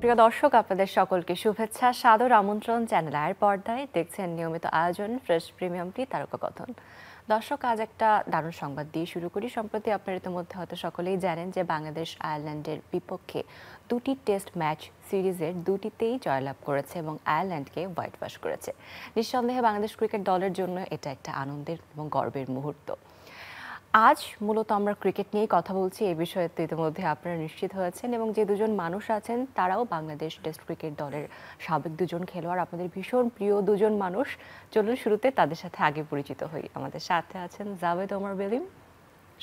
প্রিয় দর্শক, আপনাদের সকলকে শুভেচ্ছা, সাদর আমন্ত্রণ। চ্যানেল আয়ের পর্দায় দেখছেন নিয়মিত আয়োজন ফ্রেশ প্রিমিয়াম টি তারকা কথন। দর্শক, আজ একটা দারুণ সংবাদ দিয়ে শুরু করি। সম্প্রতি আপনারা ইতিমধ্যে হয়তো সকলেই জানেন যে বাংলাদেশ আয়ারল্যান্ডের বিপক্ষে দুটি টেস্ট ম্যাচ সিরিজের দুটিতেই জয়লাভ করেছে এবং আয়ারল্যান্ডকে হোয়াইট ওয়াশ করেছে। নিঃসন্দেহে বাংলাদেশ ক্রিকেট দলের জন্য এটা একটা আনন্দের এবং গর্বের মুহূর্ত। আজ মূলত আমরা ক্রিকেট নিয়েই কথা বলছি। এই বিষয়ে তো ইতিমধ্যে আপনারা নিশ্চিত হয়েছেন, এবং যে দুজন মানুষ আছেন তারাও বাংলাদেশ টেস্ট ক্রিকেট দলের সাবেক দুজন খেলোয়াড়, আপনাদের ভীষণ প্রিয় দুজন মানুষ। চলুন শুরুতে তাদের সাথে আগে পরিচিত হই। আমাদের সাথে আছেন জাভেদ ওমর বেলিম,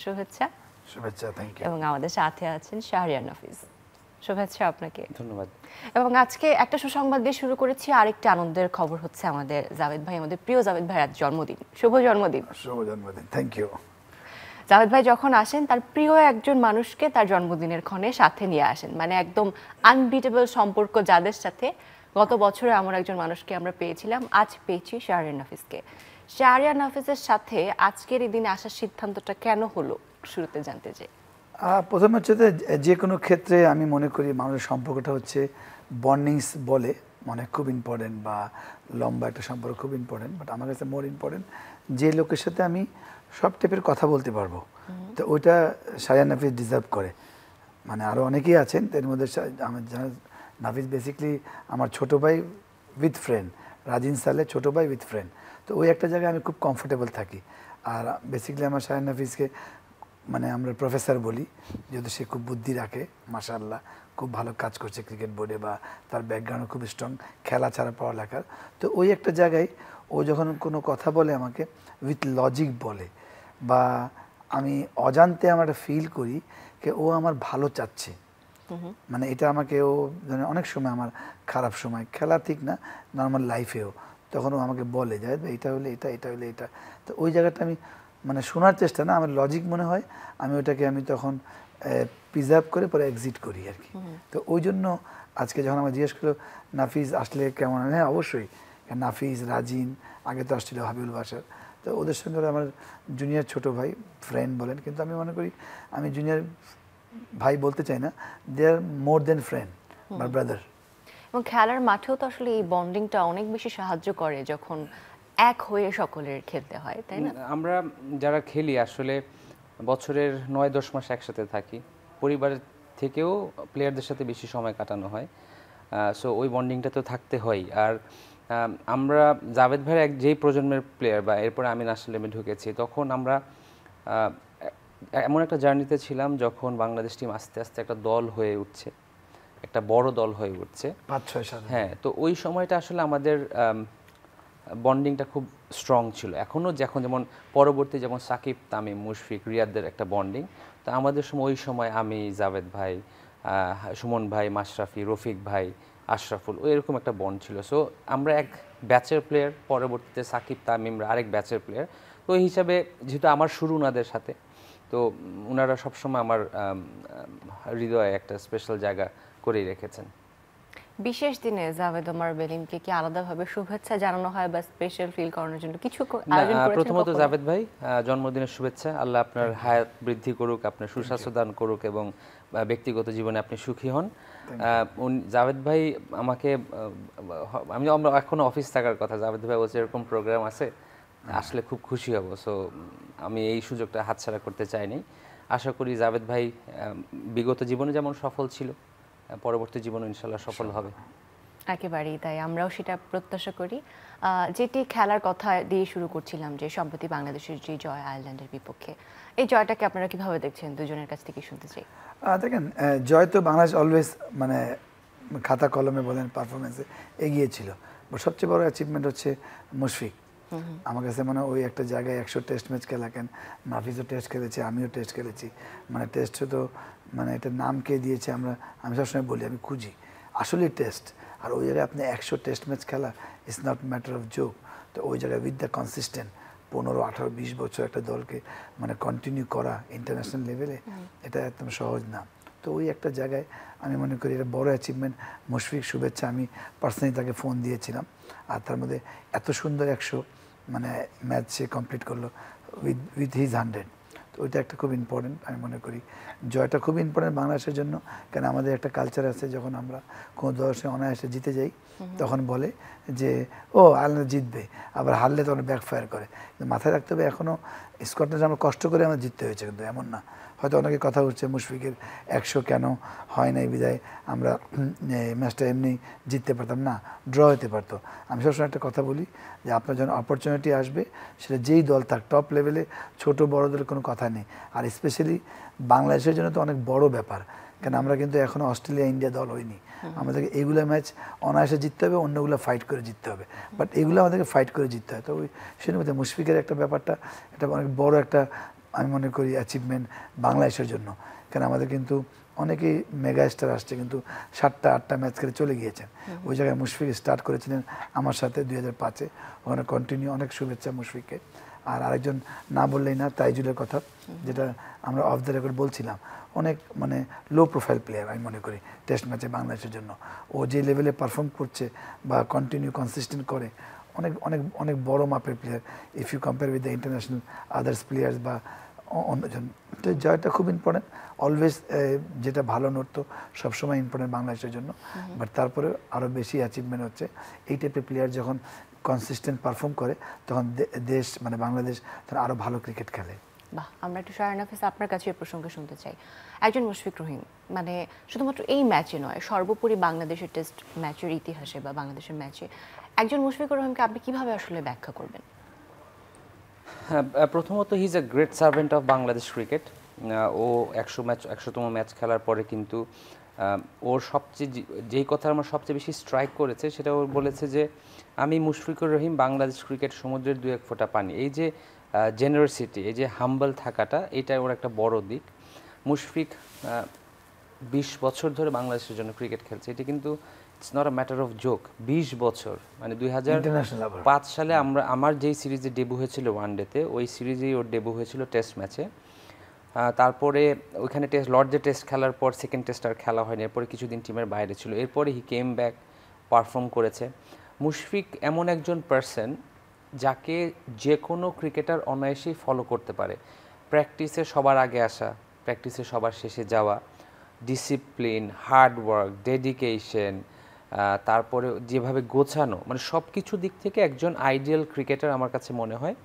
শুভেচ্ছা। শুভেচ্ছা, থ্যাংক ইউ। এবং আমাদের সাথে আছেন শাহরিয়ার নাফিজ, শুভেচ্ছা আপনাকে। ধন্যবাদ। এবং আজকে একটা সুসংবাদ দিয়ে শুরু করেছি। আরেকটা আনন্দের খবর হচ্ছে আমাদের জাভেদ ভাই, আমাদের প্রিয় জাভেদ ভাই আজ জন্মদিন। শুভ জন্মদিন। শুভ জন্মদিন, থ্যাংক ইউ। জাভেদ ভাই যখন আসেন তার প্রিয় একজন মানুষকে তার জন্মদিনের ক্ষণে সাথে নিয়ে আসেন, মানে একদম আনবিটেবল সম্পর্ক যাদের সাথে। গত বছরে এমন একজন মানুষকে আমরা পেয়েছিলাম, আজ পেয়েছি শাহরিয়ার নাফিজকে। শাহরিয়ার নাফিজের সাথে আজকের এই দিনে আসার সিদ্ধান্তটা কেন হলো, শুরুতে জানতে চাই। প্রথমে হচ্ছে যে কোনো ক্ষেত্রে আমি মনে করি মানুষের সম্পর্কটা হচ্ছে বন্ডিংস বলে মানে খুব ইম্পর্টেন্ট, বা লম্বা একটা সম্পর্ক খুব ইম্পর্টেন্ট, বাট আমার কাছে মোর ইম্পর্টেন্ট যে লোকের সাথে আমি সব টাইপের কথা বলতে পারবো। তো ওইটা শাহরিয়ার নাফিজ ডিজার্ভ করে। মানে আরও অনেকেই আছেন, এর মধ্যে আমার নাফিজ বেসিকলি আমার ছোটো ভাই উইথ ফ্রেন্ড, রাজিন সালে ছোটো ভাই উইথ ফ্রেন্ড। তো ওই একটা জায়গায় আমি খুব কমফোর্টেবল থাকি। আর বেসিকলি আমার শাহরিয়ার নাফিজকে মানে আমরা প্রফেসর বলি, যেহেতু সে খুব বুদ্ধি রাখে, মাশাআল্লাহ খুব ভালো কাজ করছে ক্রিকেট বোর্ডে, বা তার ব্যাকগ্রাউন্ড খুব স্ট্রং, খেলা ছাড়া পড়ালেখার। তো ওই একটা জায়গায় ও যখন কোনো কথা বলে আমাকে উইথ লজিক বলে, বা আমি অজান্তে আমার ফিল করি যে ও আমার ভালো চাচ্ছে। মানে এটা আমাকে ও অনেক সময় আমার খারাপ সময়, খেলা ঠিক না, নর্মাল লাইফেও, তখন ও আমাকে বলে যে এটা হলে এটা, এটা হলে এটা। তো ওই জায়গাটা আমি মানে শোনার চেষ্টা না, আমার লজিক মনে হয়, আমি ওটাকে আমি তখন প্রিজার্ভ করে পরে এক্সিট করি আর কি। তো ওই জন্য আজকে যখন আমার জিজ্ঞেস করলো নাফিজ আসলে কেমন, হ্যাঁ অবশ্যই, নাফিজ, রাজিন, আগে তো আসছিল হাবিবুল বাসার, তো ওদের সঙ্গে আমার জুনিয়র ছোটো ভাই, ফ্রেন্ড বলেন, কিন্তু আমি মনে করি আমি জুনিয়র ভাই বলতে চাই না, দে আর মোর দেন ফ্রেন্ড বা ব্রাদার। এবং খেলার মাঠেও তো আসলে এই বন্ডিংটা অনেক বেশি সাহায্য করে যখন এক হয়ে সকলের খেলতে হয়, তাই না? আমরা যারা খেলি আসলে বছরের 9-10 মাস একসাথে থাকি, পরিবারের থেকেও প্লেয়ারদের সাথে বেশি সময় কাটানো হয়। সো ওই বন্ডিংটা তো থাকতে হয়। আর আমরা জাভেদ ভাইয়ের যেই প্রজন্মের প্লেয়ার, বা এরপরে আমি ন্যাশনাল টিমে ঢুকেছি, তখন আমরা এমন একটা জার্নিতে ছিলাম যখন বাংলাদেশ টিম আস্তে আস্তে একটা দল হয়ে উঠছে, একটা বড় দল হয়ে উঠছে 5-6 সাল। হ্যাঁ, তো ওই সময়টা আসলে আমাদের বন্ডিংটা খুব স্ট্রং ছিল। এখনও যখন যেমন পরবর্তী যেমন সাকিব, তামিম, মুশফিক, রিয়াদদের একটা বন্ডিং, তো আমাদের সময় ওই সময় আমি, জাভেদ ভাই, সুমন ভাই, মাশরাফি, রফিক ভাই, আশরাফুল, ওই এরকম একটা বন্ড ছিল। সো আমরা এক ব্যাচের প্লেয়ার, পরবর্তীতে সাকিব, তামিমরা আরেক ব্যাচের প্লেয়ার। তো এই হিসাবে যেহেতু আমার শুরু ওনাদের সাথে, তো ওনারা সবসময় আমার হৃদয়ে একটা স্পেশাল জায়গা করেই রেখেছেন। বিশেষ দিনে জাভেদ ওমর বেলিমকে কি আলাদাভাবে শুভেচ্ছা জানানো হয় বা স্পেশাল ফিল করানোর জন্য কিছু আয়োজন করেছেন? প্রথমত জাভেদ ভাই, জন্মদিনের শুভেচ্ছা। আল্লাহ আপনার হায়াত বৃদ্ধি করুক, আপনার সুস্বাস্থ্য দান করুক, এবং ব্যক্তিগত জীবনে আপনি সুখী হন। জাভেদ ভাই আমাকে, আমরা এখনো অফিস থাকার কথা, জাভেদ ভাই বলছে এরকম প্রোগ্রাম আছে, আসলে খুব খুশি হব। সো আমি এই সুযোগটা হাতছাড়া করতে চাইনি। আশা করি জাভেদ ভাই বিগত জীবনে যেমন সফল ছিল, পরবর্তী জীবনে ইনশাল্লাহ সফল হবে। একেবারেই তাই, আমরাও সেটা প্রত্যাশা করি। যেটি খেলার কথা দিয়ে শুরু করছিলাম, যে সম্প্রতি বাংলাদেশের যে জয় আয়ারল্যান্ডের বিপক্ষে, এই জয়টাকে আপনারা কিভাবে দেখছেন, দুজনের কাছ থেকে শুনতে চাই। দেখেন, জয় তো বাংলাদেশ অলওয়েজ মানে খাতা কলমে বলেন পারফরমেন্সে এগিয়ে ছিল, বাট সবচেয়ে বড় অ্যাচিভমেন্ট হচ্ছে মুশফিক। আমার কাছে মানে ওই একটা জায়গায় 100 টেস্ট ম্যাচ খেলা, কেন নাফিজও টেস্ট খেলেছে, আমিও টেস্ট খেলেছি, মানে টেস্টে তো মানে এটার নাম কে দিয়েছে আমি সবসময় বলি, আমি খুঁজি আসলে টেস্ট। আর ওই জায়গায় আপনি 100 টেস্ট ম্যাচ খেলা, it's not matter of joke. তো ওই জায়গায় উইথ দ্য কনসিস্টেন্ট 15, 18, 20 বছর একটা দলকে মানে কন্টিনিউ করা ইন্টারন্যাশনাল লেভেলে, এটা একদম সহজ না। তো ওই একটা জায়গায় আমি মনে করি এটা বড় অ্যাচিভমেন্ট। মুশফিক, শুভেচ্ছা। আমি পার্সোনালি তাকে ফোন দিয়েছিলাম, আর তার মধ্যে এত সুন্দর 100 মানে ম্যাচ সে কমপ্লিট করলো উইথ হিজ 100। তো তো ওইটা একটা খুব ইম্পর্টেন্ট আমি মনে করি। জয়টা খুব ইম্পর্টেন্ট বাংলাদেশের জন্য, কারণ আমাদের একটা কালচার আছে, যখন আমরা কোনো দর্শনে অনায়াসে জিতে যাই তখন বলে যে ও আয়ারল্যান্ড জিতবে, আবার হারলে তখন ব্যাকফায়ার করে। কিন্তু মাথায় রাখতে হবে এখনও স্কটল্যান্ড আমরা কষ্ট করে আমরা জিততে হয়েছে, কিন্তু এমন না। হয়তো অনেকে কথা উঠছে মুশফিকের 100 কেন হয় নাই বিদায় আমরা ম্যাচটা এমনি জিততে পারতাম না, ড্র হতে পারতো। আমি সবসময় একটা কথা বলি যে আপনার যখন অপরচুনিটি আসবে সেটা যেই দল থাক, টপ লেভেলে ছোট বড় দলের কোনো কথা নেই। আর স্পেশালি বাংলাদেশের জন্য তো অনেক বড় ব্যাপার, কারণ আমরা কিন্তু এখনও অস্ট্রেলিয়া ইন্ডিয়া দল হইনি। আমাদেরকে এইগুলো ম্যাচ অনায়াসে জিততে হবে, অন্যগুলো ফাইট করে জিততে হবে, বাট এগুলো আমাদেরকে ফাইট করে জিততে হয়। তো ওই সেটার মধ্যে মুশফিকের একটা ব্যাপারটা, এটা অনেক বড় একটা আমি মনে করি অ্যাচিভমেন্ট বাংলাদেশের জন্য। কারণ আমাদের কিন্তু অনেকেই মেগা স্টার আসছে, কিন্তু 7টা-8টা ম্যাচ খেলে চলে গিয়েছেন। ওই জায়গায় মুশফিক স্টার্ট করেছিলেন আমার সাথে 2005-এ, ওখানে কন্টিনিউ। অনেক শুভেচ্ছা মুশফিককে। আর আরেকজন না বললেই না, তাইজুলের কথা, যেটা আমরা অফ দ্য রেকর্ড বলছিলাম, অনেক মানে লো প্রোফাইল প্লেয়ার আমি মনে করি টেস্ট ম্যাচে বাংলাদেশের জন্য। ও যে লেভেলে পারফর্ম করছে বা কন্টিনিউ কনসিস্টেন্ট করে, অনেক অনেক অনেক বড় মাপের player if you compare with the international others players বা অন্যজন। তো জয়টা খুব ইম্পর্টেন্ট অলওয়েজ, যেটা ভালো নোট তো সবসময় ইম্পর্টেন্ট বাংলাদেশের জন্য, বাট তারপরে আরও বেশি অ্যাচিভমেন্ট হচ্ছে এই টাইপের প্লেয়ার যখন কনসিস্টেন্ট পারফর্ম করে, তখন দেশ মানে বাংলাদেশ তখন আরও ভালো ক্রিকেট খেলে। বাহ, আমরা একটু শায়ন হাফিজ আপনার কাছে এই প্রসঙ্গে শুনতে চাই। একজন মুশফিক রহিম মানে শুধুমাত্র এই ম্যাচে নয়, সর্বোপরি বাংলাদেশের টেস্ট ম্যাচের ইতিহাসে বা বাংলাদেশের ম্যাচে একজন মুশফিকুর রহিমকে আপনি কিভাবে আসলে ব্যাখ্যা করবেন? হ্যাঁ, প্রথমত he is a great servant of Bangladesh cricket. ও 100তম ম্যাচ খেলার পরে কিন্তু ওর সবচেয়ে যেই কথা আমার সবচেয়ে বেশি স্ট্রাইক করেছে সেটা ও বলেছে যে আমি মুশফিকুর রহিম বাংলাদেশ ক্রিকেট সমুদ্রের 2-1 ফোঁটা পানি। এই যে জেনারসিটি, এই যে হাম্বল থাকাটা, এটা ওর একটা বড় দিক। মুশফিক 20 বছর ধরে বাংলাদেশের জন্য ক্রিকেট খেলছে, এটি কিন্তু it's not a matter of joke. 20 বছর মানে 2005 সালে আমার যেই সিরিজে ডেবু হয়েছিল ওয়ানডেতে, ওই সিরিজেই ওর ডেবু হয়েছিল টেস্ট ম্যাচে। তারপরে ওইখানে লর্ডসে টেস্ট খেলার পর সেকেন্ড টেস্ট আর খেলা হয়নি, এরপরে কিছুদিন টিমের বাইরে ছিল, এরপরে হি কেম ব্যাক, পারফর্ম করেছে। মুশফিক এমন একজন পার্সন যাকে যে কোনো ক্রিকেটার অনায়াসেই ফলো করতে পারে। প্র্যাকটিসে সবার আগে আসা, প্র্যাকটিসে সবার শেষে যাওয়া, ডিসিপ্লিন, হার্ডওয়ার্ক, ডেডিকেশন, তারপরে যেভাবে গোছানো, মানে সব কিছু দিক থেকে একজন আইডিয়াল ক্রিকেটার আমার কাছে মনে হয়।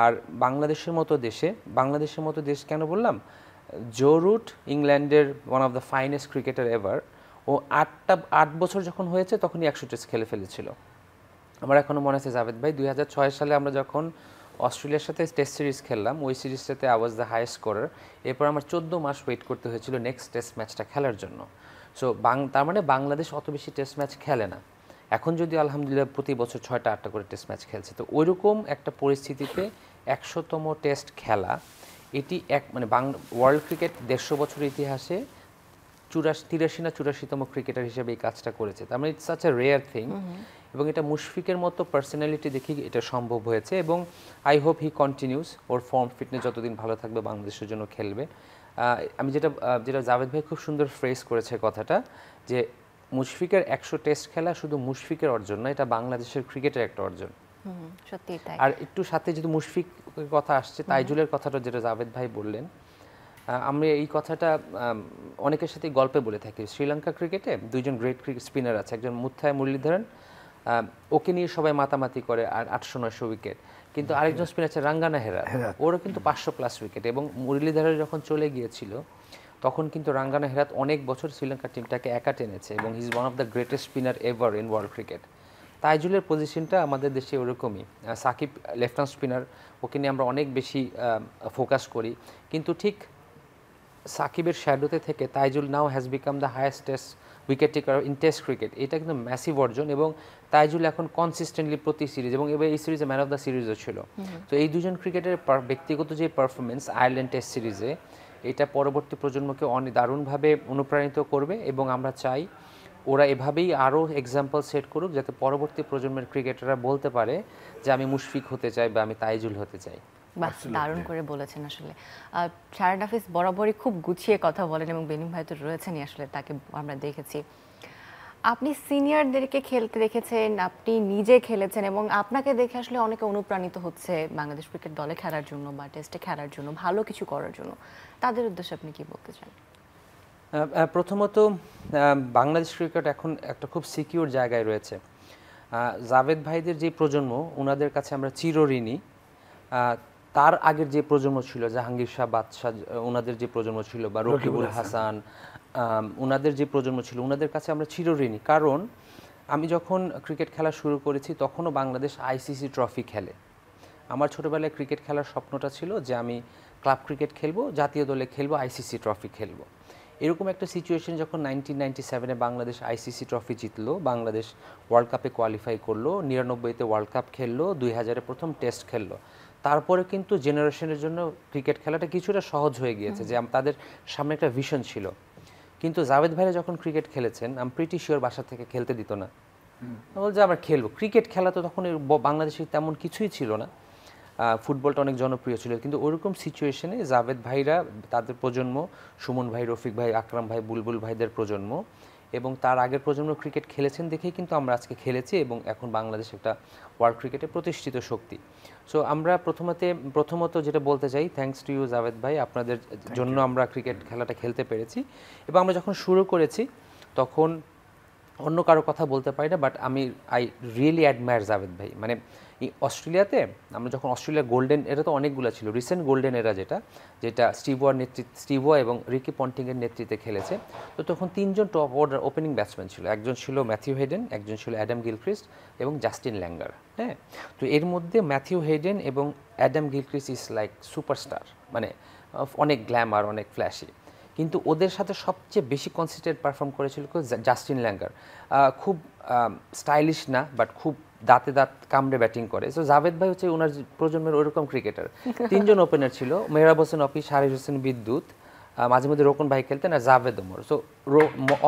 আর বাংলাদেশের মতো দেশ কেন বললাম, জো রুট ইংল্যান্ডের one of the finest cricketer ever, ও 8 বছর যখন হয়েছে তখনই 100 টেস্ট খেলে ফেলেছিল। আমার এখনও মনে আছে জাভেদ ভাই, 2006 সালে আমরা যখন অস্ট্রেলিয়ার সাথে টেস্ট সিরিজ খেললাম, ওই সিরিজটাতে I was the highest scorer. এরপর আমার 14 মাস ওয়েট করতে হয়েছিল নেক্সট টেস্ট ম্যাচটা খেলার জন্য। সো তার মানে বাংলাদেশ অত বেশি টেস্ট ম্যাচ খেলে না। এখন যদি আলহামদুলিল্লাহ প্রতি বছর 6টা-8টা করে টেস্ট ম্যাচ খেলছে, তো ওইরকম একটা পরিস্থিতিতে 100তম টেস্ট খেলা, এটি মানে ওয়ার্ল্ড ক্রিকেট 150 বছরের ইতিহাসে 83 না 84তম ক্রিকেটার হিসেবে এই কাজটা করেছে। তার মানে it's such a rare thing, এবং এটা মুশফিকের মতো পার্সোনালিটি দেখি এটা সম্ভব হয়েছে। এবং I hope he continuous, or form fitness যতদিন ভালো থাকবে বাংলাদেশের জন্য খেলবে। আমি যেটা জাভেদ ভাই খুব সুন্দর ফ্রেজ করেছে কথাটা, যে মুশফিকের 100 টেস্ট খেলা শুধু মুশফিকের অর্জন না, এটা বাংলাদেশের ক্রিকেটের একটা অর্জন। সত্যি তাই। আর একটু সাথে যদি মুশফিকের কথা আসছে, তাইজুলের কথাটা যেটা জাভেদ ভাই বললেন, আমি এই কথাটা অনেকের সাথে গল্পে বলে থাকি। শ্রীলঙ্কা ক্রিকেটে 2জন গ্রেট ক্রিকেট স্পিনার আছে, একজন মুথায় মুরলীধরন, ওকে নিয়ে সবাই মাতামাতি করে আর 800-900 উইকেট, কিন্তু আরেকজন স্পিনার আছে রাঙ্গানা হেরাত, ওরও কিন্তু 500+ উইকেট। এবং মুরলীধরন যখন চলে গিয়েছিল তখন কিন্তু রাঙ্গানা হেরাত অনেক বছর শ্রীলঙ্কার টিমটাকে একা টেনেছে, এবং he is one of the greatest spinner ever in world cricket. তাইজুলের পজিশনটা আমাদের দেশে ওরকমই। সাকিব লেফট হ্যান্ড স্পিনার, ওকে নিয়ে আমরা অনেক বেশি ফোকাস করি, কিন্তু ঠিক সাকিবের শ্যাডোতে থেকে তাইজুল নাও has become the highest test wicket taker in test cricket. এটা কিন্তু ম্যাসিভ অর্জন, এবং তাইজুল এখন কনসিস্টেন্টলি প্রতি সিরিজ, এবং এবার এই সিরিজে ম্যান অফ দ্য সিরিজও ছিল। তো এই দুজন ক্রিকেটের ব্যক্তিগত যে পারফরমেন্স আয়ারল্যান্ড টেস্ট সিরিজে, এটা পরবর্তী প্রজন্মকে অনেক দারুণভাবে অনুপ্রাণিত করবে, এবং আমরা চাই ওরা এভাবেই আরও এক্সাম্পল সেট করুক, যাতে পরবর্তী প্রজন্মের ক্রিকেটাররা বলতে পারে যে আমি মুশফিক হতে চাই বা আমি তাইজুল হতে চাই। বাহ, দারুণ করে বলেছেন আসলে। শায়ন হাফিজ বরাবরই খুব গুছিয়ে কথা বলেন, এবং বেনিম ভাই তো রয়েছেনই আসলে, তাকে আমরা দেখেছি। আপনি সিনিয়রদেরকে খেলতে দেখেছেন, আপনি নিজে খেলেছেন এবং আপনাকে দেখে আসলে অনেকে অনুপ্রাণিত হচ্ছে বাংলাদেশ ক্রিকেট দলে খেলার জন্য বা টেস্টে খেলার জন্য, ভালো কিছু করার জন্য। তাদের উদ্দেশ্যে আপনি কি বলতে চান? প্রথমত বাংলাদেশ ক্রিকেট এখন একটা খুব সিকিউর জায়গায় রয়েছে। জাভেদ ভাইদের যে প্রজন্ম, ওনাদের কাছে আমরা চিরঋণী। তার আগের যে প্রজন্ম ছিল, জাহাঙ্গীর শাহ বাদশাহ, ওনাদের যে প্রজন্ম ছিল, বা রকিবুল হাসান, ওনাদের যে প্রজন্ম ছিল, ওনাদের কাছে আমরা চিরঋণী। কারণ আমি যখন ক্রিকেট খেলা শুরু করেছি তখনও বাংলাদেশ আইসিসি ট্রফি খেলে। আমার ছোটোবেলায় ক্রিকেট খেলার স্বপ্নটা ছিল যে আমি ক্লাব ক্রিকেট খেলবো, জাতীয় দলে খেলবো, আইসিসি ট্রফি খেলবো। এরকম একটা সিচুয়েশন যখন 1997-এ বাংলাদেশ আইসিসি ট্রফি জিতলো, বাংলাদেশ ওয়ার্ল্ড কাপে কোয়ালিফাই করলো, 99-তে ওয়ার্ল্ড কাপ খেললো, 2000-এ প্রথম টেস্ট খেললো, তারপরে কিন্তু জেনারেশনের জন্য ক্রিকেট খেলাটা কিছুটা সহজ হয়ে গিয়েছে, যে তাদের সামনে একটা ভিশন ছিল। কিন্তু জাভেদ ভাইরা যখন ক্রিকেট খেলেছেন, আমি প্রিটি শিওর বাসা থেকে খেলতে দিত না। বলছে আমরা খেলবো ক্রিকেট। খেলা তো তখন বাংলাদেশে তেমন কিছুই ছিল না, ফুটবলটা অনেক জনপ্রিয় ছিল। কিন্তু ওরকম সিচুয়েশনে জাভেদ ভাইরা, তাদের প্রজন্ম, সুমন ভাই, রফিক ভাই, আকরাম ভাই, বুলবুল ভাইদের প্রজন্ম এবং তার আগের প্রজন্ম ক্রিকেট খেলেছেন দেখেই কিন্তু আমরা আজকে খেলেছি এবং এখন বাংলাদেশ একটা ওয়ার্ল্ড ক্রিকেটে প্রতিষ্ঠিত শক্তি। সো আমরা প্রথমত যেটা বলতে চাই, থ্যাঙ্কস টু ইউ জাভেদ ভাই, আপনাদের জন্য আমরা ক্রিকেট খেলাটা খেলতে পেরেছি। এবং আমরা যখন শুরু করেছি তখন অন্য কারো কথা বলতে পারি না, but I really admire Javed ভাই। মানে অস্ট্রেলিয়াতে আমরা যখন অস্ট্রেলিয়া গোল্ডেন এরা তো অনেকগুলো ছিল, রিসেন্ট গোল্ডেন এরা যেটা স্টিভ ওয়ার এবং রিকি পন্টিংয়ের নেতৃত্বে খেলেছে, তো তখন 3জন টপ অর্ডার ওপেনিং ব্যাটসম্যান ছিল। একজন ছিল ম্যাথিউ হেডেন, একজন ছিল অ্যাডাম গিলক্রিস্ট এবং জাস্টিন ল্যাঙ্গার। হ্যাঁ, তো এর মধ্যে ম্যাথিউ হেডেন এবং Adam Gilchrist is like superstar, মানে অনেক গ্ল্যামার, অনেক ফ্ল্যাশি। কিন্তু ওদের সাথে সবচেয়ে বেশি কনসিস্টেন্ট পারফর্ম করেছিল জাস্টিন ল্যাঙ্গার। খুব স্টাইলিশ না, বাট খুব দাঁতে দাঁত কামড়ে ব্যাটিং করে। সো জাভেদ ভাই হচ্ছে ওনার প্রজন্মের ওরকম ক্রিকেটার। 3জন ওপেনার ছিল, মেহরাব হোসেন অপি, শারির হোসেন বিদ্যুৎ, মাঝে মধ্যে রোকন ভাই খেলতেন, আর জাভেদ ওমর। সো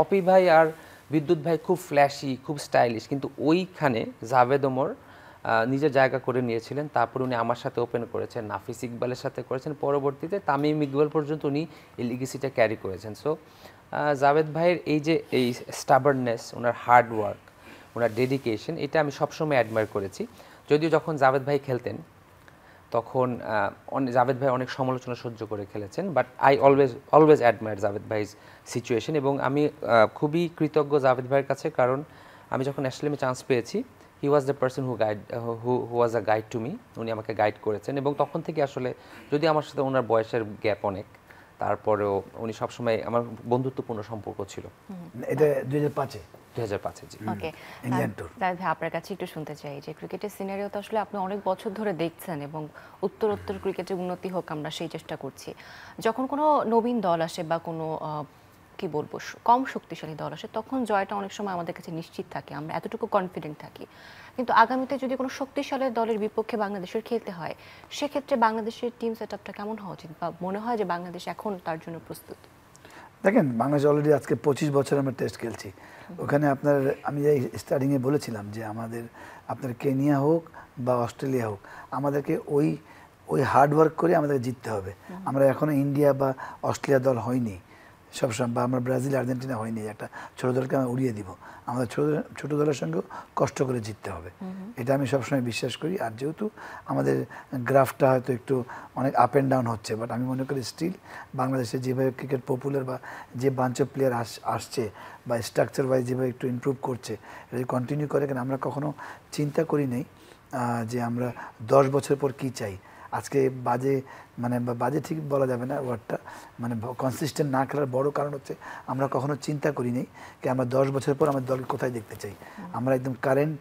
অপি ভাই আর বিদ্যুৎ ভাই খুব ফ্ল্যাশি, খুব স্টাইলিশ, কিন্তু ওইখানে জাভেদ ওমর নিজের জায়গা করে নিয়েছিলেন। তারপর উনি আমার সাথে ওপেন করেছেন, নাফিস ইকবালের সাথে করেছেন, পরবর্তীতে তামিম ইকবাল পর্যন্ত উনি এই লিগেসিটা ক্যারি করেছেন। সো জাভেদ ভাইয়ের এই স্টাবার্ননেস, ওনার হার্ড ওয়ার্ক, ওনার ডেডিকেশন, এটা আমি সবসময় অ্যাডমায়ার করেছি। যদিও যখন জাভেদ ভাই খেলতেন তখন জাভেদ ভাই অনেক সমালোচনা সহ্য করে খেলেছেন, but I always admire Javed ভাইজ সিচুয়েশন। এবং আমি খুবই কৃতজ্ঞ জাভেদ ভাইয়ের কাছে, কারণ আমি যখন ন্যাশনাল চান্স পেয়েছি, he was the person who was a guide to me. উনি আমাকে গাইড করেছেন এবং তখন থেকে আসলে, যদি আমার সাথে ওনার বয়সের গ্যাপ অনেক, তারপরেও উনি সবসময় আমার বন্ধুত্বপূর্ণ সম্পর্ক ছিল। এটা 2005-এ 2005-এ, জি। ওকে, ইংল্যান্ড ট্যুর। ভাই আপনার কাছে একটু শুনতে চাই যে ক্রিকেটের সিনারিও তো আসলে আপনি অনেক বছর ধরে দেখছেন এবং উত্তরোত্তর ক্রিকেটের উন্নতি হোক আমরা সেই চেষ্টা করছি। যখন কোনো নবীন দল আসে বা কোনো কি বলবো কম শক্তিশালী দল আসে, তখন জয়টা অনেক সময় আমাদের কাছে নিশ্চিত থাকে, আমরা এতটুকু কনফিডেন্ট থাকি। কিন্তু আগামীতে যদি কোনো শক্তিশালী দলের বিপক্ষে বাংলাদেশের খেলতে হয়, সেক্ষেত্রে বাংলাদেশের টিম সেট আপটা কেমন হওয়া উচিত, বা মনে হয় যে বাংলাদেশ এখন তার জন্য প্রস্তুত? দেখেন, বাংলাদেশ অলরেডি আজকে 25 বছর আমরা টেস্ট খেলছি। ওখানে আমি যে স্টার্টিংয়ে বলেছিলাম যে আপনার কেনিয়া হোক বা অস্ট্রেলিয়া হোক, আমাদেরকে ওই হার্ডওয়ার্ক করে আমাদেরকে জিততে হবে। আমরা এখনও ইন্ডিয়া বা অস্ট্রেলিয়া দল হয়নি সবসময়, বা আমরা ব্রাজিল আর্জেন্টিনা হয়নি একটা ছোটো দলকে আমরা উড়িয়ে দিব। আমাদের ছোটো দলের সঙ্গেও কষ্ট করে জিততে হবে, এটা আমি সবসময় বিশ্বাস করি। আর যেহেতু আমাদের গ্রাফটা হয়তো একটু অনেক আপ অ্যান্ড ডাউন হচ্ছে, বাট আমি মনে করি স্টিল বাংলাদেশে যেভাবে ক্রিকেট পপুলার বা যে বাঞ্চ অফ প্লেয়ার আসছে বা স্ট্রাকচার ওয়াইজ যেভাবে একটু ইমপ্রুভ করছে, এটা যদি কন্টিনিউ করে, কেন আমরা কখনো চিন্তা করি নেই যে আমরা 10 বছর পর কী চাই। আজকে বাজে ঠিক বলা যাবে না ওয়ার্ডটা, মানে কনসিস্টেন্ট না খেলার বড় কারণ হচ্ছে আমরা কখনো চিন্তা করি নেই যে আমরা 10 বছর পর আমাদের দলকে কোথায় দেখতে চাই। আমরা একদম কারেন্ট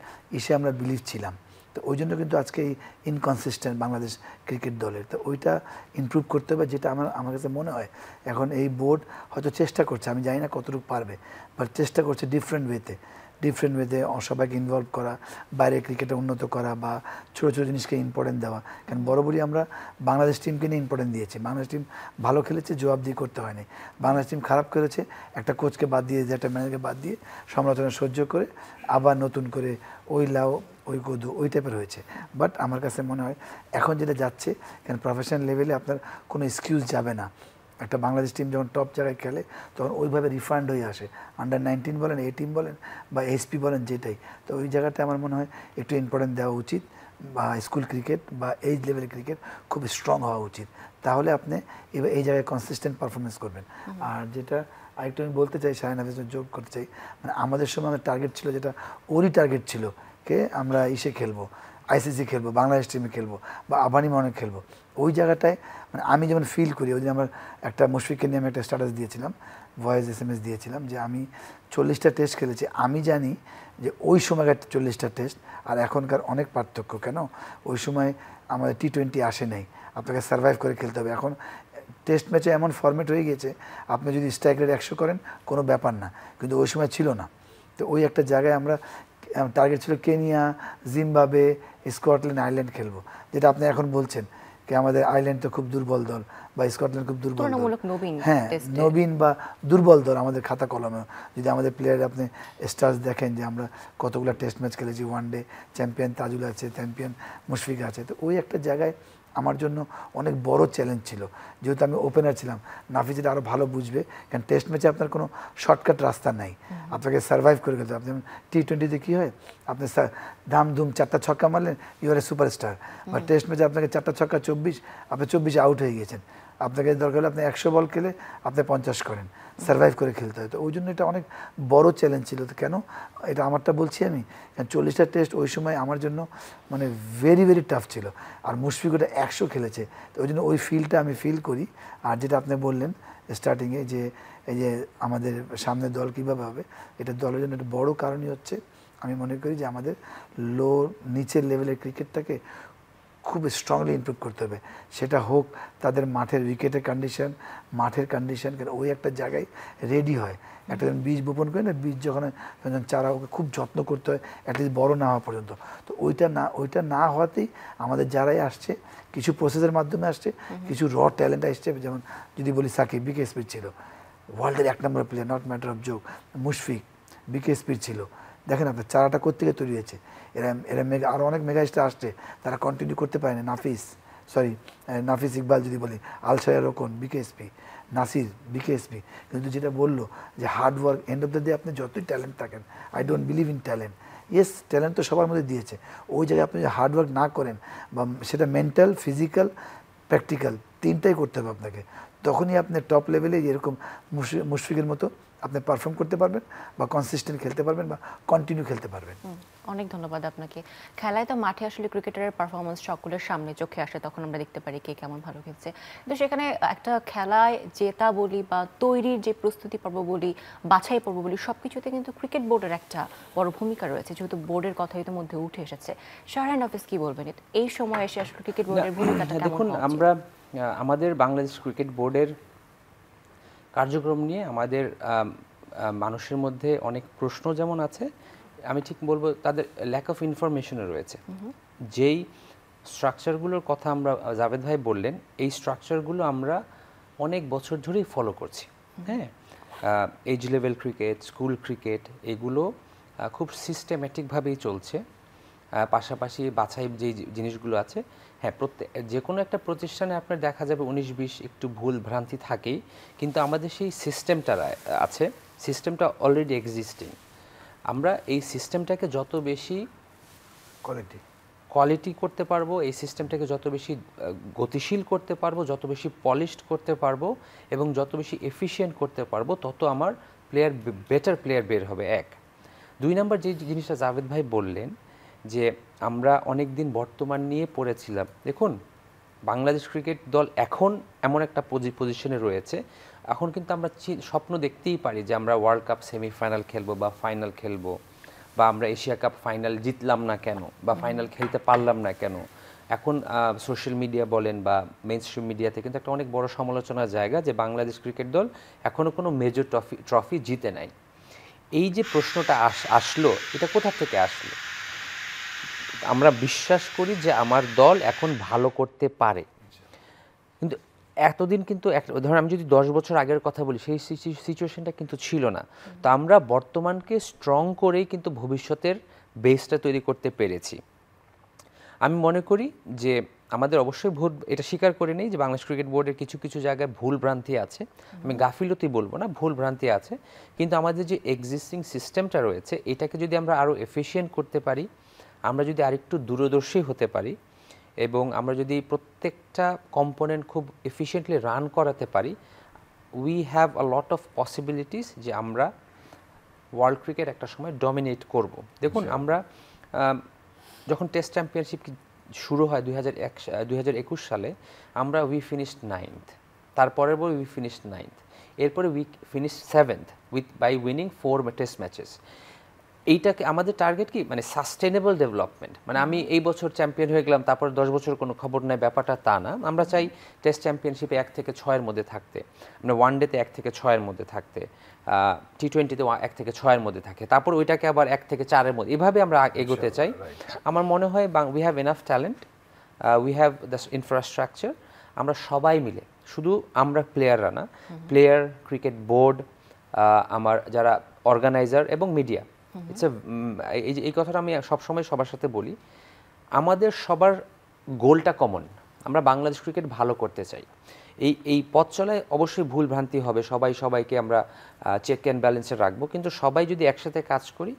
আমরা বিলিভ ছিলাম। তো ওই জন্য কিন্তু আজকে এই ইনকনসিস্টেন্ট বাংলাদেশ ক্রিকেট দলের, তো ওইটা ইমপ্রুভ করতে হবে। যেটা আমার কাছে মনে হয় এখন এই বোর্ড হয়তো চেষ্টা করছে, আমি জানি না কতটুকু পারবে, বাট চেষ্টা করছে ডিফারেন্ট ওয়েতে সবাইকে ইনভলভ করা, বাইরে ক্রিকেটে উন্নত করা বা ছোটো ছোটো জিনিসকে ইম্পর্টেন্ট দেওয়া। কারণ বরাবরই আমরা বাংলাদেশ টিমকে নিয়ে ইম্পর্টেন্ট দিয়েছি। বাংলাদেশ টিম ভালো খেলেছে, জবাবদিহি করতে হয়নি। বাংলাদেশ টিম খারাপ করেছে, একটা কোচকে বাদ দিয়ে, একটা ম্যানেজারকে বাদ দিয়ে সমালোচনা সহ্য করে আবার নতুন করে ওই লাও ওই গদু ওই টাইপের হয়েছে। বাট আমার কাছে মনে হয় এখন যেটা যাচ্ছে, কারণ প্রফেশনাল লেভেলে আপনার কোনো এক্সকিউজ যাবে না। একটা বাংলাদেশ টিম যখন টপ জায়গায় খেলে তখন ওইভাবে রিফান্ড হয়ে আসে, আন্ডার-19 বলেন, এ টিম বলেন বা এসপি বলেন যেটাই। তো ওই জায়গাতে আমার মনে হয় একটু ইম্পর্টেন্ট দেওয়া উচিত, বা স্কুল ক্রিকেট বা এইজ লেভেলের ক্রিকেট খুব স্ট্রং হওয়া উচিত, তাহলে আপনি এবার এই জায়গায় কনসিস্টেন্ট পারফরমেন্স করবেন। আর যেটা আরেকটু আমি বলতে চাই, শাহিন হাফিজের যোগ করতে চাই, মানে আমাদের সময় আমাদের টার্গেট ছিল, যেটা ওরই টার্গেট ছিল, কে আমরা ইসে খেলবো, আইসিসি খেলবো, বাংলাদেশ টিমে খেলবো বা আবানি মনে খেলবো। ওই জায়গাটায় মানে আমি যেমন ফিল করি, ওই দিন আমার একটা মুশফিককে নিয়ে আমি একটা স্ট্যাটাস দিয়েছিলাম, ভয়েস SMS দিয়েছিলাম যে আমি 40টা টেস্ট খেলেছি। আমি জানি যে ওই সময়কার 40টা টেস্ট আর এখনকার অনেক পার্থক্য। কেন? ওই সময় আমাদের T20 আসে নাই, আপনাকে সার্ভাইভ করে খেলতে হবে। এখন টেস্ট ম্যাচে এমন ফরম্যাট হয়ে গেছে, আপনি যদি স্ট্রাইক রেট 100 করেন কোনো ব্যাপার না, কিন্তু ওই সময় ছিল না। তো ওই একটা জায়গায় আমরা টার্গেট ছিল কেনিয়া, জিম্বাবুয়ে, স্কটল্যান্ড, আয়ারল্যান্ড খেলবো, যেটা আপনি এখন বলছেন কি আমাদের আয়ারল্যান্ড তো খুব দুর্বল দল বা স্কটল্যান্ড খুব দুর্বল দল। হ্যাঁ, নবীন বা দুর্বল দল আমাদের খাতা কলমে। যদি আমাদের প্লেয়ার আপনি স্টার্স দেখেন যে আমরা কতগুলো টেস্ট ম্যাচ খেলেছি, ওয়ানডে চ্যাম্পিয়ন তাজুল আছে, চ্যাম্পিয়ন মুশফিক আছে। তো ওই একটা জায়গায় আমার জন্য অনেক বড় চ্যালেঞ্জ ছিল, যেহেতু আমি ওপেনার ছিলাম। নাফিজ এটা আরও ভালো বুঝবে, কারণ টেস্ট ম্যাচে আপনার কোনো শর্টকাট রাস্তা নাই, আপনাকে সার্ভাইভ করে গেতে হবে। আপনি T20-তে কী হয়, আপনি ধামধুম 4টা ছক্কা মারলেন, ইউ আর এ সুপারস্টার। বা টেস্ট ম্যাচে আপনাকে 4টা ছক্কা 24, আপনি 24 আউট হয়ে গেছেন। আপনাকে দরকার হলে আপনি 100 বল খেলে আপনি 50 করেন, সার্ভাইভ করে খেলতে হয়। তো ওই জন্য এটা অনেক বড় চ্যালেঞ্জ ছিল। তো কেন এটা আমারটা বলছি আমি, 40টা টেস্ট ওই সময় আমার জন্য মানে ভেরি ভেরি টাফ ছিল। আর মুশফিক ওটা 100 খেলেছে, তো ওই জন্য ওই ফিলটা আমি ফিল করি। আর যেটা আপনি বললেন স্টার্টিংয়ে যে এই যে আমাদের সামনের দল কীভাবে হবে, এটা দলের জন্য একটা বড় কারণই হচ্ছে আমি মনে করি যে আমাদের নিচের লেভেলের ক্রিকেটটাকে খুব স্ট্রংলি ইমপ্রুভ করতে হবে। সেটা হোক তাদের মাঠের উইকেটের কন্ডিশন, মাঠের কন্ডিশন, কেন ওই একটা জায়গায় রেডি হয়। একটা যখন বীজ বপন করে না, বীজ যখন চারা, ওকে খুব যত্ন করতে হয় অ্যাটলিস্ট বড় না হওয়া পর্যন্ত। তো ওইটা না হওয়াতেই আমাদের যারাই আসছে কিছু প্রসেসের মাধ্যমে আসছে, কিছু ট্যালেন্ট আসছে। যেমন যদি বলি সাকিব বিকে স্পিড ছিল, ওয়ার্ল্ডের 1 number player, not matter of joke. Mushfiq বিকে স্পিড ছিল, দেখেন আপনার চারাটা কোত্থেকে তৈরি হয়েছে। এরা আরও অনেক মেগা স্টার আসছে, তারা কন্টিনিউ করতে পারেনি। নাফিস ইকবাল যদি বলি, আলশায়া রোকন বিকেএসপি, নাসির বিকেএসপি। কিন্তু যেটা বললো যে hard work, end of the day আপনি যতই ট্যালেন্ট থাকেন, I don't believe in talent. Yes, talent তো সবার মধ্যে দিয়েছে, ওই জায়গায় আপনি যদি হার্ড ওয়ার্ক না করেন, বা সেটা মেন্টাল, ফিজিক্যাল, প্র্যাকটিক্যাল তিনটাই করতে হবে আপনাকে, তখনই আপনি টপ লেভেলে এরকম মুশফিকের মতো আপনি পারফর্ম করতে পারবেন, বা কনসিস্টেন্ট খেলতে পারবেন, বা কন্টিনিউ খেলতে পারবেন। অনেক ধন্যবাদ আপনাকে। খেলায় তো মাঠে আসলে ক্রিকেটারের পারফরমেন্স সকলের সামনে চোখে আসে, তখন আমরা দেখতে পারি কে কেমন ভালো খেলছে। কিন্তু সেখানে একটা খেলায় জেতা বলি বা তৈরির যে প্রস্তুতি পর্ব বলি, বাছাই পর্ব বলি, সবকিছুতে কিন্তু ক্রিকেট বোর্ডের একটা বড় ভূমিকা রয়েছে, যেহেতু বোর্ডের কথা ইতিমধ্যে উঠে এসেছে। শাহরিয়ার হাফিজ কি বলবেন এই সময় এসে আসলে ক্রিকেট বোর্ডের ভূমিকাটা কেমন? দেখুন, আমরা আমাদের বাংলাদেশ ক্রিকেট বোর্ডের কার্যক্রম নিয়ে আমাদের মানুষের মধ্যে অনেক প্রশ্ন যেমন আছে, আমি ঠিক বলবো তাদের ল্যাক অফ ইনফরমেশনও রয়েছে। যেই স্ট্রাকচারগুলোর কথা আমরা জাভেদ ভাই বললেন, এই স্ট্রাকচারগুলো আমরা অনেক বছর ধরেই ফলো করছি। হ্যাঁ, age level cricket, school cricket, এগুলো খুব সিস্টেম্যাটিকভাবেই চলছে। পাশাপাশি বাছাই যে জিনিসগুলো আছে, হ্যাঁ, যে কোনো একটা প্রতিষ্ঠানে আপনার দেখা যাবে 19-20 একটু ভুল ভ্রান্তি থাকেই, কিন্তু আমাদের সেই সিস্টেমটা আছে, সিস্টেমটা অলরেডি এক্সিস্টিং। আমরা এই সিস্টেমটাকে যত বেশি কোয়ালিটি করতে পারবো, এই সিস্টেমটাকে যত বেশি গতিশীল করতে পারবো, যত বেশি পলিশড করতে পারবো এবং যত বেশি এফিশিয়েন্ট করতে পারবো, তত আমার বেটার প্লেয়ার বের হবে। 1 2 নাম্বার যে জিনিসটা জাভেদ ভাই বললেন যে আমরা অনেক দিন বর্তমান নিয়ে পড়েছিলাম। দেখুন, বাংলাদেশ ক্রিকেট দল এখন এমন একটা পজিশনে রয়েছে, এখন কিন্তু আমরা স্বপ্ন দেখতেই পারি যে আমরা ওয়ার্ল্ড কাপ সেমিফাইনাল খেলবো বা ফাইনাল খেলবো, বা আমরা এশিয়া কাপ ফাইনাল জিতলাম না কেন, বা ফাইনাল খেলতে পারলাম না কেন। এখন সোশ্যাল মিডিয়া বলেন বা মেইন স্ট্রিম মিডিয়াতে কিন্তু একটা অনেক বড় সমালোচনার জায়গা যে বাংলাদেশ ক্রিকেট দল এখনও কোনো মেজর ট্রফি জিতে নাই। এই যে প্রশ্নটা আসলো, এটা কোথা থেকে আসলো? আমরা বিশ্বাস করি যে আমার দল এখন ভালো করতে পারে, কিন্তু এতদিন কিন্তু ধরুন আমি যদি 10 বছর আগের কথা বলি, সেই সিচুয়েশনটা কিন্তু ছিল না। তো আমরা বর্তমানকে স্ট্রং করেই কিন্তু ভবিষ্যতের বেসটা তৈরি করতে পেরেছি। আমি মনে করি যে আমাদের অবশ্যই ভুল, এটা স্বীকার করে নেই যে বাংলাদেশ ক্রিকেট বোর্ডের কিছু কিছু জায়গায় ভুল ভ্রান্তি আছে, আমি গাফিলতি বলবো না, ভুল ভ্রান্তি আছে, কিন্তু আমাদের যে এক্সিস্টিং সিস্টেমটা রয়েছে এটাকে যদি আমরা আরও এফিশিয়েন্ট করতে পারি, আমরা যদি আরেকটু দূরদর্শী হতে পারি এবং আমরা যদি প্রত্যেকটা কম্পোনেন্ট খুব এফিশিয়েন্টলি রান করাতে পারি, we have a lot of possibilities যে আমরা ওয়ার্ল্ড ক্রিকেট একটা সময় ডমিনেট করব। দেখুন আমরা যখন টেস্ট চ্যাম্পিয়নশিপ শুরু হয় 2021 সালে, আমরা উই ফিনিশড 9th, তারপরের বল উই ফিনিশড 9th, এরপরে we finished 7th by winning 4 test matches. এইটাকে আমাদের টার্গেট কি, মানে সাস্টেনেবল ডেভেলপমেন্ট, মানে আমি এই বছর চ্যাম্পিয়ন হয়ে গেলাম তারপর 10 বছর কোনো খবর নাই, ব্যাপারটা তা না। আমরা চাই টেস্ট চ্যাম্পিয়নশিপে 1 থেকে 6-এর মধ্যে থাকতে, মানে ওয়ান ডেতে 1 থেকে 6-এর মধ্যে থাকতে, T20-তে 1 থেকে 6-এর মধ্যে থাকে, তারপর ওইটাকে আবার 1 থেকে 4-এর মধ্যে, এভাবে আমরা এগোতে চাই। আমার মনে হয় we have enough talent, we have the infrastructure, আমরা সবাই মিলে, শুধু আমরা প্লেয়াররা না, প্লেয়ার, ক্রিকেট বোর্ড, আমার যারা অর্গানাইজার এবং মিডিয়া, এই কথাটা আমি সবসময় সবার সাথে বলি, আমাদের সবার গোলটা কমন, আমরা বাংলাদেশ ক্রিকেট ভালো করতে চাই। এই পথ চলায় অবশ্যই ভুল ভ্রান্তি হবে, সবাইকে আমরা চেক অ্যান্ড ব্যালেন্সে রাখবো, কিন্তু সবাই যদি একসাথে কাজ করি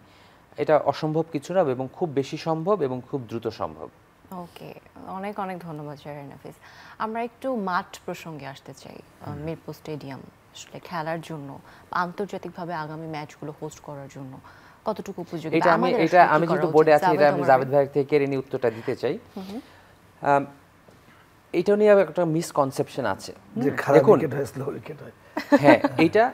এটা অসম্ভব কিছু না এবং খুব বেশি সম্ভব এবং খুব দ্রুত সম্ভব। ওকে, অনেক অনেক ধন্যবাদ জাহির নাফিস। আমরা একটু মাঠ প্রসঙ্গে আসতে চাই। মিরপুর স্টেডিয়াম আসলে খেলার জন্য, আন্তর্জাতিকভাবে আগামী ম্যাচগুলো হোস্ট করার জন্য কতটুকু উপযোগী? এটা আমি যেহেতু বোর্ডে আছি, এটা আমি জাভেদ ভাই থেকে কেড়ে নিয়ে উত্তরটা দিতে চাই। এটা নিয়ে একটা মিসকনসেপশন আছে, দেখুন হ্যাঁ, এটা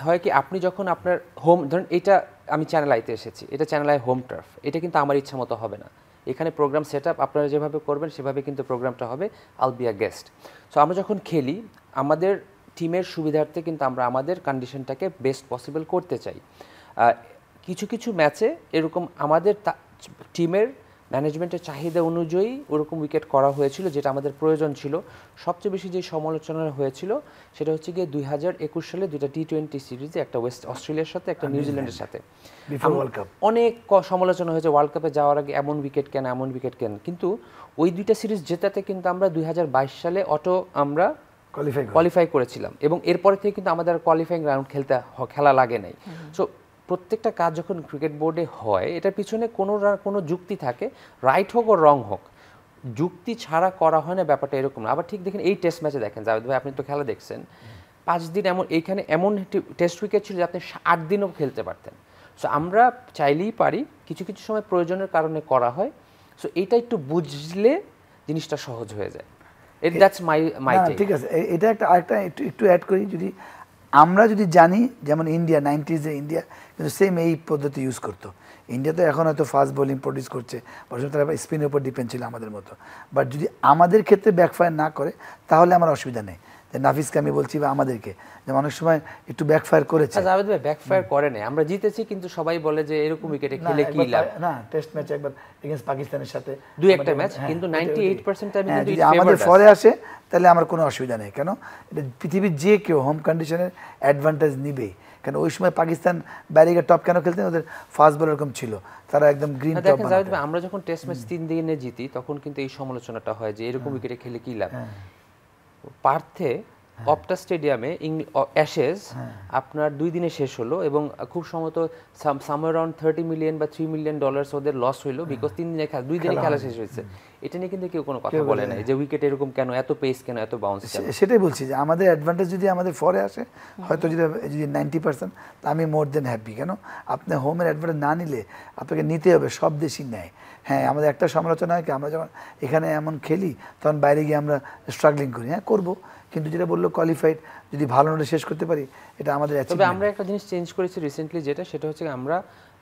হয় কি, আপনি যখন আপনার হোম, ধরুন এটা আমি চ্যানেল আইতে এসেছি, এটা চ্যানেল আই হোম টার্ফ, এটা কিন্তু আমার ইচ্ছা মতো হবে না, এখানে প্রোগ্রাম সেট আপ আপনারা যেভাবে করবেন সেভাবে কিন্তু প্রোগ্রামটা হবে, I'll be a guest. So আমরা যখন খেলি আমাদের টিমের সুবিধার্থে কিন্তু আমরা আমাদের কন্ডিশনটাকে বেস্ট পসিবল করতে চাই। কিছু কিছু ম্যাচে এরকম আমাদের টিমের ম্যানেজমেন্টের চাহিদা অনুযায়ী ওরকম উইকেট করা হয়েছিল, যেটা আমাদের প্রয়োজন ছিল। সবচেয়ে বেশি যে সমালোচনা হয়েছিল সেটা হচ্ছে গিয়ে 2021 সালে 2টা T20 সিরিজে, একটা ওয়েস্ট অস্ট্রেলিয়ার সাথে, একটা নিউজিল্যান্ডের সাথে, অনেক সমালোচনা হয়েছে ওয়ার্ল্ড কাপে যাওয়ার আগে এমন উইকেট কেন, কিন্তু ওই 2টা সিরিজ জেতাতে কিন্তু আমরা 2022 সালে আমরা কোয়ালিফাই করেছিলাম এবং এরপরে থেকে কিন্তু আমাদের কোয়ালিফাইং রাউন্ড খেলা লাগে নাই। সো প্রত্যেকটা কাজ যখন ক্রিকেট বোর্ডে হয় এটার পিছনে কোনো যুক্তি থাকে, রাইট হোক ও রং হোক, যুক্তি ছাড়া করা হয় না, ব্যাপারটা এরকম না। আবার ঠিক দেখেন এই টেস্ট ম্যাচে দেখেন জাভেদ ভাই, আপনি তো খেলা দেখছেন, 5 দিন এইখানে এমন টেস্ট উইকেট ছিল যে আপনি 8 দিনও খেলতে পারতেন। সো আমরা চাইলেই পারি, কিছু কিছু সময় প্রয়োজনের কারণে করা হয়। সো এইটা একটু বুঝলে জিনিসটা সহজ হয়ে যায়। That's my take. ঠিক আছে, এটা আরেকটা একটু অ্যাড করি, যদি আমরা যদি জানি, যেমন ইন্ডিয়া 90s ইন্ডিয়া কিন্তু সেম এই পদ্ধতি ইউজ করতো। ইন্ডিয়া তো এখন হয়তো ফাস্ট বোলিং প্রডিউস করছে, বরং তারা স্পিনের উপর ডিপেন্ড ছিল আমাদের মতো। বাট যদি আমাদের ক্ষেত্রে ব্যাকফায়ার না করে তাহলে আমার অসুবিধা নেই। নাফিসকে আমি বলছি বা আমাদেরকে, যে অনেক সময় একটু ব্যাকফায়ার করেছে। জাভেদ ভাই ব্যাকফায়ার করে না, আমরা জিতেছি, কিন্তু সবাই বলে যে এরকম উইকেটে খেলে কি লাভ। না, টেস্ট ম্যাচ একবার এগেইনস্ট পাকিস্তানের সাথে 2-1টা ম্যাচ, কিন্তু 98% টাইমে কিন্তু যদি আমাদের ফরে আসে তাহলে আমার কোনো অসুবিধা নেই। কেন, এটা পৃথিবীর যে কেউ হোম কন্ডিশনের অ্যাডভান্টেজ নিবেই। কেন ওই সময় পাকিস্তান ব্যারিগের টপ কেন খেলতেন, ওদের ফাস্ট বল এরকম ছিল, তারা একদম গ্রিন টপ বানাতেন। আমরা যখন টেস্ট ম্যাচ 3 দিনে জিতি তখন কিন্তু এই সমালোচনাটা হয় যে এরকম উইকেটে খেলে কি লাভ। পার্থে অপটা স্টেডিয়ামে অ্যাশেজ আপনার 2 দিনে শেষ হলো এবং খুব সম্ভবত সামওয়্যার অ্যারাউন্ড $30 মিলিয়ন বা $3 মিলিয়ন ওদের লস হইলো, বিকজ 2 দিনে খেলা শেষ হয়েছে। এটা নিয়ে কিন্তু কেউ কোনো কথা বলে নাই যে উইকেট এরকম কেন, এত পেস কেন, এত বাউন্স কেন। সেটাই বলছি যে আমাদের অ্যাডভান্টেজ যদি আমাদের ফরে আসে, হয়তো যদি 90%, তা আমি মোর দেন হ্যাপি। কেন, আপনি হোমের অ্যাডভান্টেজ না নিলে আপনাকে নিতে হবে, সব দেশই নেয়। হ্যাঁ, আমাদের একটা সমালোচনা হয় কি, আমরা যখন এখানে এমন খেলি তখন বাইরে গিয়ে আমরা স্ট্রাগলিং করি। হ্যাঁ, করবো, কিন্তু যেটা বললো কোয়ালিফাইড যদি ভালো নোটে শেষ করতে পারি, এটা আমাদের। তবে আমরা একটা জিনিস চেঞ্জ করেছি রিসেন্টলি, সেটা হচ্ছে আমরা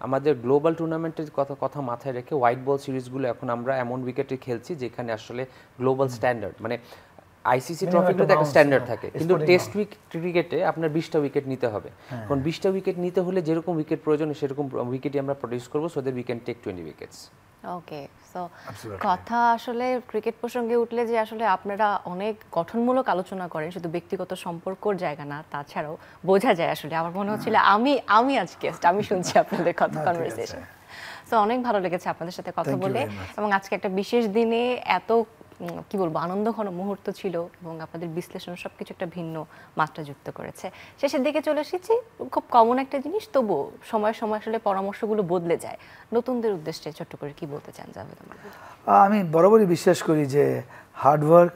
আমাদের গ্লোবাল টুর্নামেন্টের কথা মাথায় রেখে হোয়াইট বল সিরিজগুলো এখন আমরা এমন উইকেটে খেলছি যেখানে আসলে গ্লোবাল স্ট্যান্ডার্ড, মানে আইসিসি ট্রফিগুলোতে একটা স্ট্যান্ডার্ড থাকে, কিন্তু টেস্ট ক্রিকেটে আপনার 20টা উইকেট নিতে হবে। কারণ 20টা উইকেট নিতে হলে যেরকম উইকেট প্রয়োজন সেরকম উইকেটই আমরা প্রডিউস করবো, so that we can take 20 wickets. Okay, so কথা আসলে ক্রিকেট প্রসঙ্গে উঠলে যে আসলে আপনারা অনেক গঠনমূলক আলোচনা করেন, শুধু ব্যক্তিগত সম্পর্কর জায়গা না, তাছাড়াও বোঝা যায় আসলে। আমার মনে হচ্ছিল আমি আজ গেস্ট, আমি শুনছি আপনাদের কথা, কনভারসেশন। তো অনেক ভালো লেগেছে আপনাদের সাথে কথা বলে, এবং আজকে একটা বিশেষ দিনে এত কি বলবো আনন্দঘন মুহূর্ত ছিল এবং আপনাদের বিশ্লেষণ সবকিছু একটা ভিন্ন মাত্রা যুক্ত করেছে। শেষের দিকে চলে এসেছি, খুব কমন একটা জিনিস, তবুও সময় সময় আসলে পরামর্শগুলো বদলে যায়। নতুনদের উদ্দেশ্যে ছোট্ট করে কি বলতে চান জাভেদ আমার? আমি বরাবরই বিশ্বাস করি যে হার্ডওয়ার্ক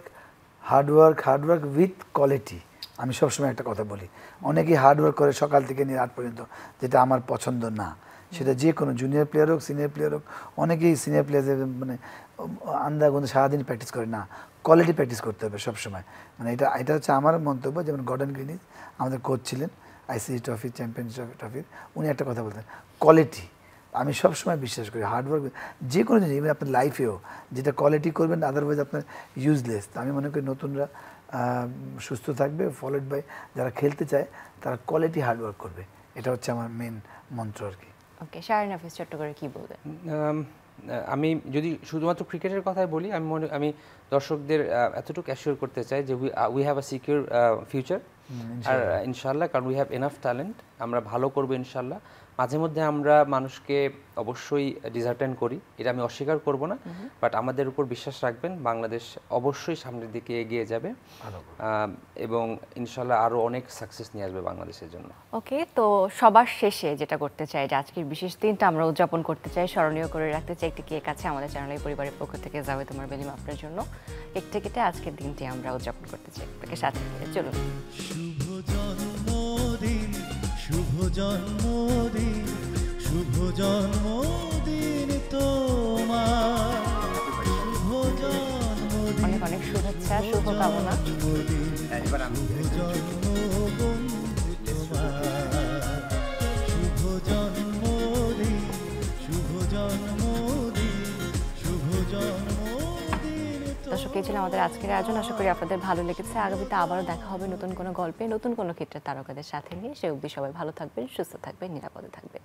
উইথ কোয়ালিটি। আমি সবসময় একটা কথা বলি, অনেকেই হার্ডওয়ার্ক করে সকাল থেকে নিয়ে রাত পর্যন্ত, যেটা আমার পছন্দ না। সেটা যে কোনো জুনিয়র প্লেয়ার হোক, সিনিয়র প্লেয়ার হোক, অনেকেই সিনিয়র প্লেয়ারদের মানে আন্দাগন্ধে সারাদিন প্র্যাকটিস করে না, কোয়ালিটি প্র্যাকটিস করতে হবে সবসময়। মানে এটা হচ্ছে আমার মন্তব্য। যেমন গর্ডন গ্রিনিজ আমাদের কোচ ছিলেন আইসিসি ট্রফি, চ্যাম্পিয়ন্স ট্রফির, উনি একটা কথা বলতেন, কোয়ালিটি। আমি সবসময় বিশ্বাস করি হার্ডওয়ার্ক যে কোনো জিনিস, ইভেন আপনার লাইফেও যেটা কোয়ালিটি করবেন, আদারওয়াইজ আপনার ইউজলেস। আমি মনে করি নতুনরা সুস্থ থাকবে, ফলোড বাই যারা খেলতে চায় তারা কোয়ালিটি হার্ডওয়ার্ক করবে। এটা হচ্ছে আমার মেন মন্ত্র আর কি। ওকে, শাহরিন হাফিজ ছোট্ট করে কি বলবেন? আমি যদি শুধুমাত্র ক্রিকেটের কথাই বলি, আমি দর্শকদের এতটুকু অ্যাসিওর করতে চাই যে we have a secure future, আর ইনশাল্লাহ, কারণ উই হ্যাভ এনাফ ট্যালেন্ট, আমরা ভালো করবো ইনশাল্লাহ। মাঝে মধ্যে আমরা মানুষকে অবশ্যই ডিসার্টেন করি, এটা আমি অস্বীকার করব না, বাট আমাদের উপর বিশ্বাস রাখবেন, বাংলাদেশ অবশ্যই সামনের দিকে এগিয়ে যাবে এবং ইনশাল্লাহ আরও অনেক সাকসেস নিয়ে আসবে বাংলাদেশের জন্য। ওকে, তো সবার শেষে যেটা করতে চাই যে আজকের বিশেষ দিনটা আমরা উদযাপন করতে চাই, স্মরণীয় করে রাখতে চাই একটি কেক আছে আমাদের চ্যানেলের পরিবারের পক্ষ থেকে জাভেদ ওমর বেলিম আপনার জন্য। কেকটা কেটে আজকের দিনটি আমরা উদযাপন করতে চাই, আপনাকে সাথে নিয়ে চলুন। শুভ জন্মদিন, শুভ জন্মদিন তোমার, শুভ জন্মদিন, অনেক অনেক শুভেচ্ছা, শুভকামনা। শুভ জন্মদিন, শুভ জন্মদিন, শুভ জন্মদিন। দর্শক, এই ছিল আমাদের আজকের আয়োজন। আশা করি আপনাদের ভালো লেগেছে। আগামীতে আবারও দেখা হবে নতুন কোনো গল্পে, নতুন কোনো ক্ষেত্রে তারকাদের সাথে নিয়ে। সে অবধি সবাই ভালো থাকবেন, সুস্থ থাকবেন, নিরাপদে থাকবেন।